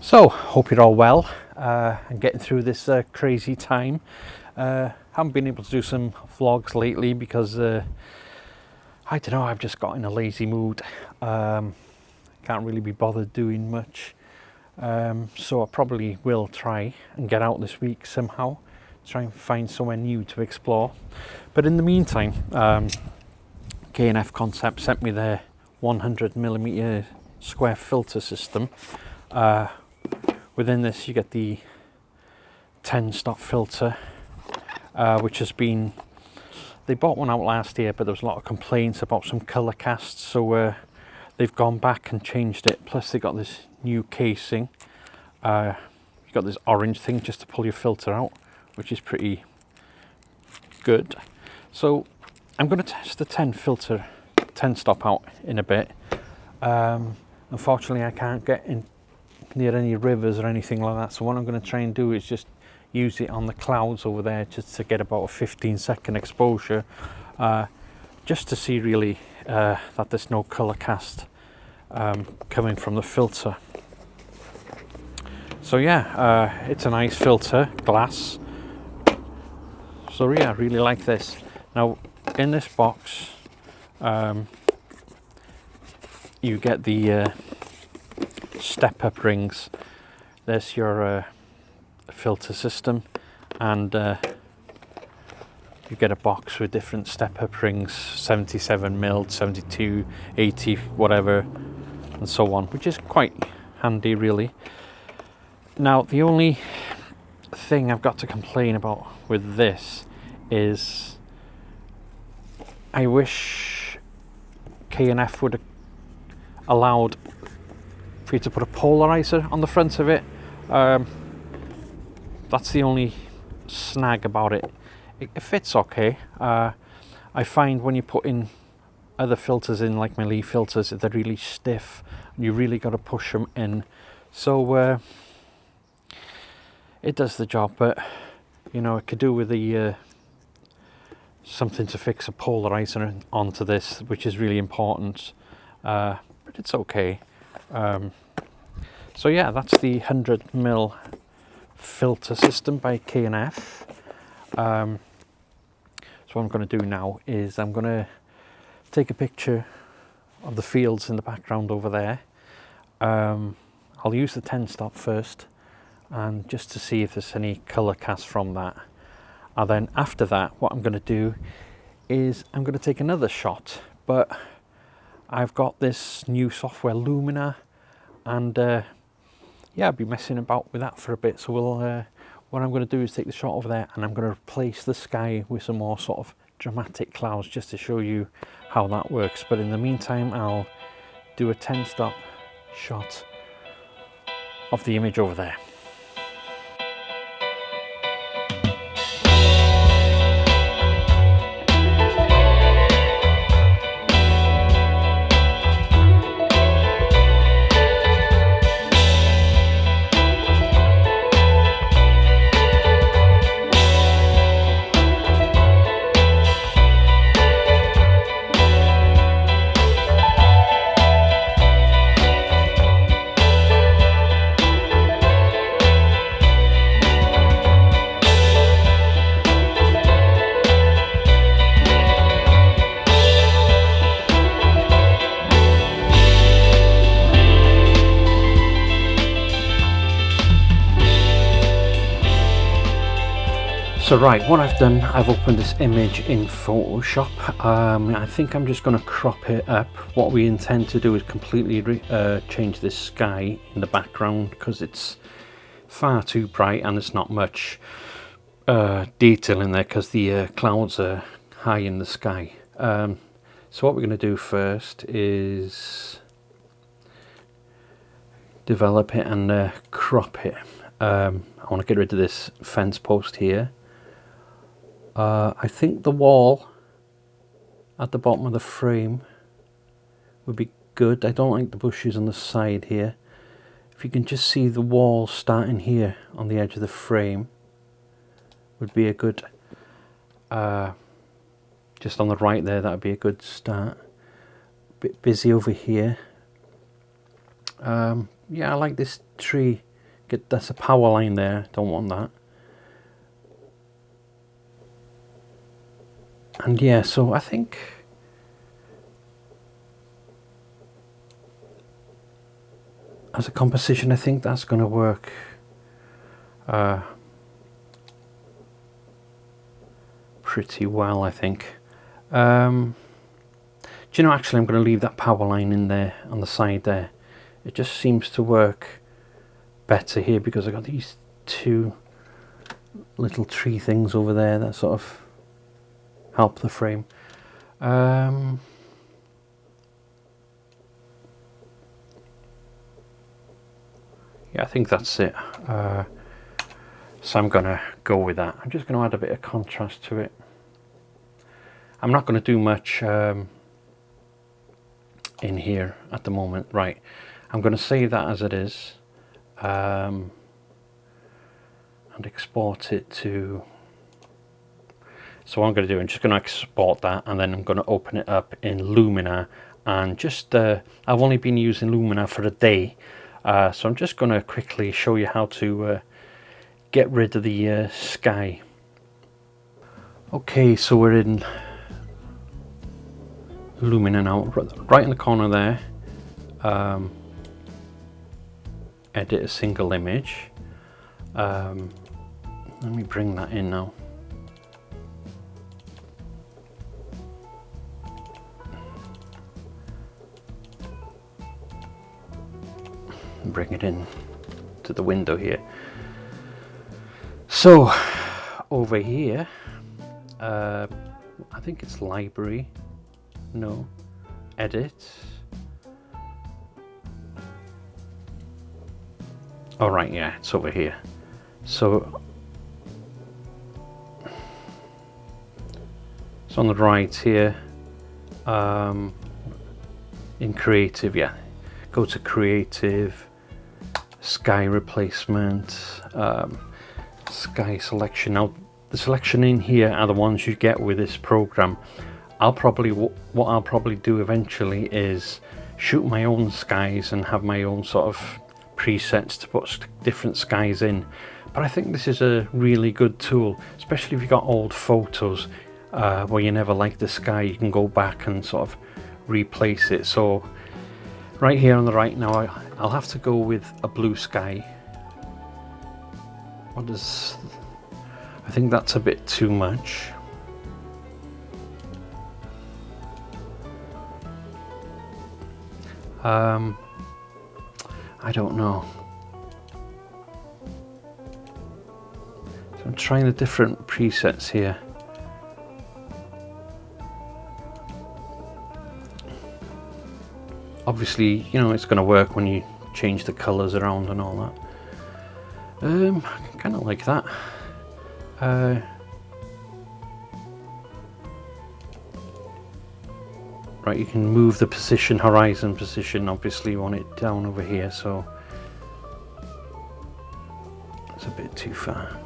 So, hope you're all well and getting through this crazy time. Haven't been able to do some vlogs lately because I don't know, I've just got in a lazy mood. Can't really be bothered doing much. So I probably will try and get out this week somehow, try and find somewhere new to explore. But in the meantime, K&F Concept sent me their 100mm square filter system. Within this you get the 10-stop filter, which has been, they bought one out last year, but there was a lot of complaints about some colour casts, so they've gone back and changed it. Plus they got this new casing. You got this orange thing just to pull your filter out, which is pretty good. So I'm going to test the 10 stop out in a bit. Unfortunately I can't get in near any rivers or anything like that, so what I'm going to try and do is just use it on the clouds over there, just to get about a 15-second exposure, just to see really that there's no colour cast coming from the filter. So yeah, it's a nice filter, glass. So yeah, I really like this. Now in this box you get the step-up rings. There's your filter system, and you get a box with different step-up rings, 77mm, 72, 80, whatever, and so on, which is quite handy really. Now the only thing I've got to complain about with this is I wish K&F would have allowed for you to put a polarizer on the front of it. That's the only snag about it. It fits okay. I find when you put in other filters in, like my leaf filters, they're really stiff. You really got to push them in. So it does the job, but you know, it could do with the something to fix a polarizer onto this, which is really important. But it's okay. So yeah, that's the 100mm filter system by K&F. So what I'm going to do now is I'm going to take a picture of the fields in the background over there. I'll use the 10 stop first, and just to see if there's any colour cast from that. And then after that, what I'm going to do is I'm going to take another shot, but I've got this new software, Luminar, and yeah, I'll be messing about with that for a bit. So we'll what I'm going to do is take the shot over there, and I'm going to replace the sky with some more sort of dramatic clouds, just to show you how that works. But in the meantime, I'll do a 10 stop shot of the image over there. So right, what I've done, I've opened this image in Photoshop. I think I'm just going to crop it up. What we intend to do is completely change this sky in the background, because it's far too bright and there's not much detail in there, because the clouds are high in the sky. So what we're going to do first is develop it and crop it. I want to get rid of this fence post here. I think the wall at the bottom of the frame would be good. I don't like the bushes on the side here. If you can just see the wall starting here on the edge of the frame, would be a good, just on the right there, that would be a good start. A bit busy over here. Yeah, I like this tree That's a power line there, don't want that. And yeah, so I think as a composition, I think that's going to work pretty well, I think. Do you know, actually I'm going to leave that power line in there on the side there. It just seems to work better here because I got these two little tree things over there that sort of help the frame. Yeah, I think that's it. So I'm gonna go with that. I'm just gonna add a bit of contrast to it. I'm not gonna do much in here at the moment. Right, I'm gonna save that as it is and export it to. So what I'm going to do, I'm just going to export that, and then I'm going to open it up in Luminar, and just I've only been using Luminar for a day, so I'm just going to quickly show you how to get rid of the sky. Okay, so we're in Luminar now, right in the corner there. Edit a single image. Let me bring that in now. Bring it in to the window here. So over here, I think it's library, no, edit. All right, yeah, it's over here. So it's on the right here, in creative, yeah, go to creative, sky replacement, sky selection. Now the selection in here are the ones you get with this program. I'll probably, what I'll probably do eventually is shoot my own skies and have my own sort of presets to put different skies in. But I think this is a really good tool, especially if you've got old photos where you never liked the sky. You can go back and sort of replace it. So right here on the right now, I'll have to go with a blue sky. What is, I think that's a bit too much. I don't know. So I'm trying the different presets here. Obviously, you know, it's going to work when you change the colors around and all that. Kind of like that. Right, you can move the position, horizon position. Obviously, you want it down over here, so it's a bit too far.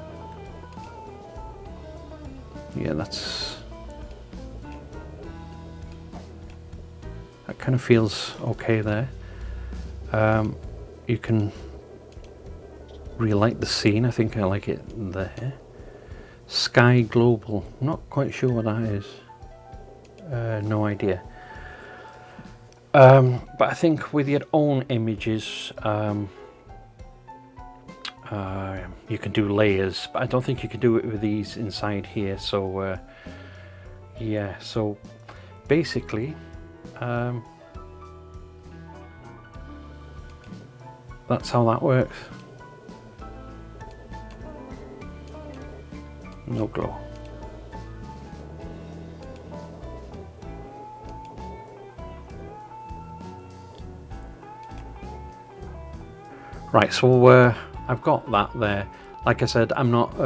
Yeah, that kind of feels okay there. You can relight the scene. I think I like it there. Sky global, not quite sure what that is. No idea. But I think with your own images, you can do layers, but I don't think you can do it with these inside here. So yeah, so basically that's how that works. No glow. Right, so I've got that there. Like I said, I'm not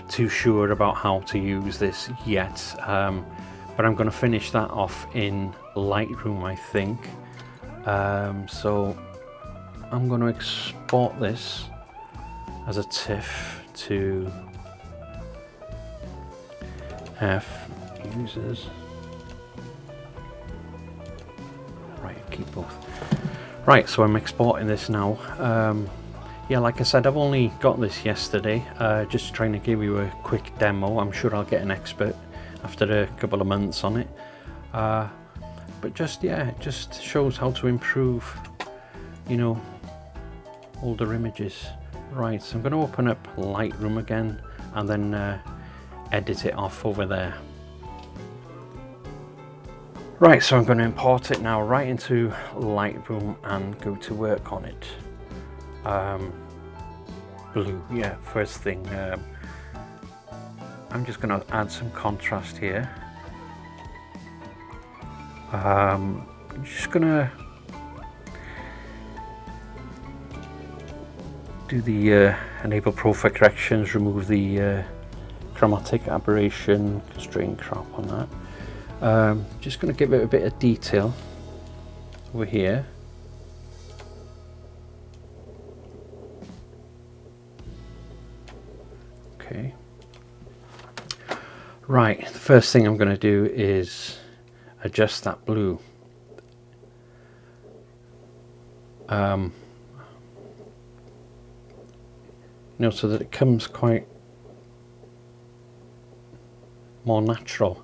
too sure about how to use this yet, but I'm going to finish that off in Lightroom, I think. So I'm going to export this as a TIFF to F users. Right, keep both. Right, so I'm exporting this now. yeah, like I said, I've only got this yesterday, just trying to give you a quick demo. I'm sure I'll get an expert after a couple of months on it. But just, yeah, it just shows how to improve, you know, older images. Right, so I'm going to open up Lightroom again and then edit it off over there. Right, so I'm going to import it now right into Lightroom and go to work on it. Blue, yeah, first thing. I'm just going to add some contrast here. I'm just going to do the enable profile corrections, remove the chromatic aberration, constrain crop on that. Just going to give it a bit of detail over here. Okay. Right, the first thing I'm going to do is adjust that blue. You know, so that it comes quite more natural.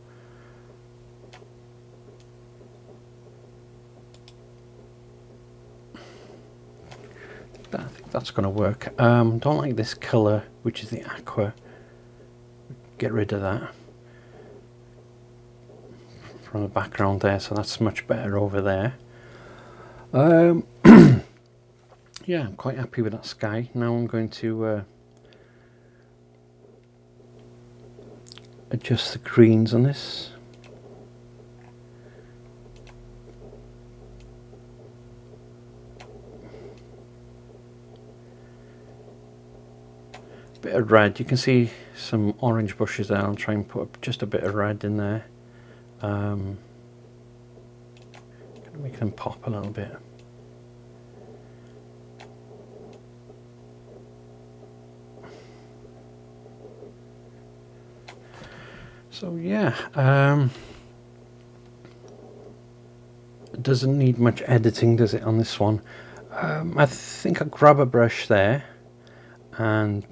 I think that's going to work. Don't like this colour, which is the aqua. Get rid of that from the background there, so that's much better over there. Yeah, I'm quite happy with that sky. Now I'm going to adjust the greens on this. Bit of red, you can see some orange bushes there. I'll try and put just a bit of red in there. Gonna make them pop a little bit. So yeah, it doesn't need much editing, does it, on this one? I think I'll grab a brush there and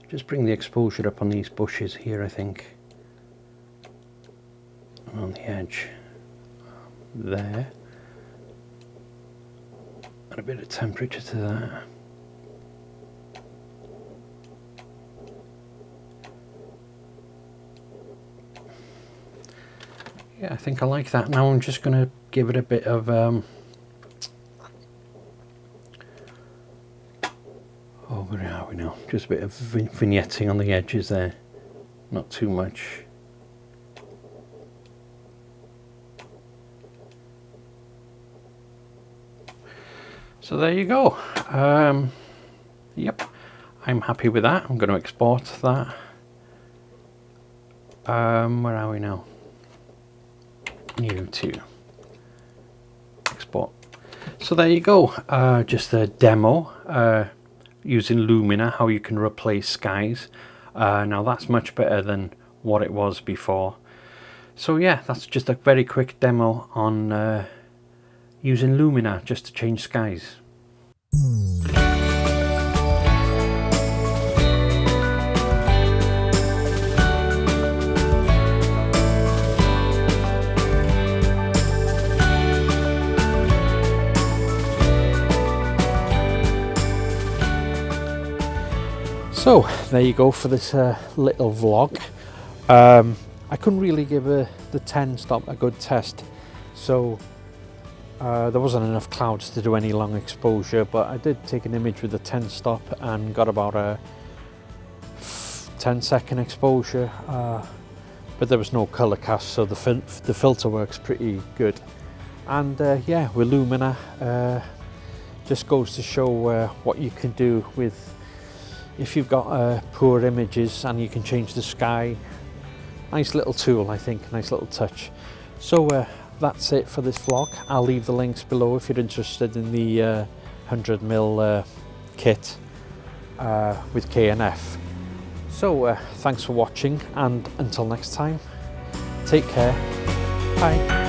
just bring the exposure up on these bushes here, I think, and on the edge there, and a bit of temperature to that. Yeah, I think I like that. Now I'm just going to give it a bit of oh, where are we now? Just a bit of vignetting on the edges there, not too much. So there you go. Yep, I'm happy with that. I'm going to export that. Where are we now? New to export. So there you go. Just a demo using Luminar, how you can replace skies. Now that's much better than what it was before. So yeah, that's just a very quick demo on using Luminar just to change skies. So there you go for this little vlog. I couldn't really give the 10 stop a good test, so there wasn't enough clouds to do any long exposure, but I did take an image with the 10 stop and got about a 10-second exposure, but there was no color cast, so the filter works pretty good. And yeah, with Luminar, just goes to show what you can do with if you've got poor images and you can change the sky. Nice little tool, I think, nice little touch. So that's it for this vlog. I'll leave the links below if you're interested in the 100mm kit with K&F. So thanks for watching, and until next time, take care, bye.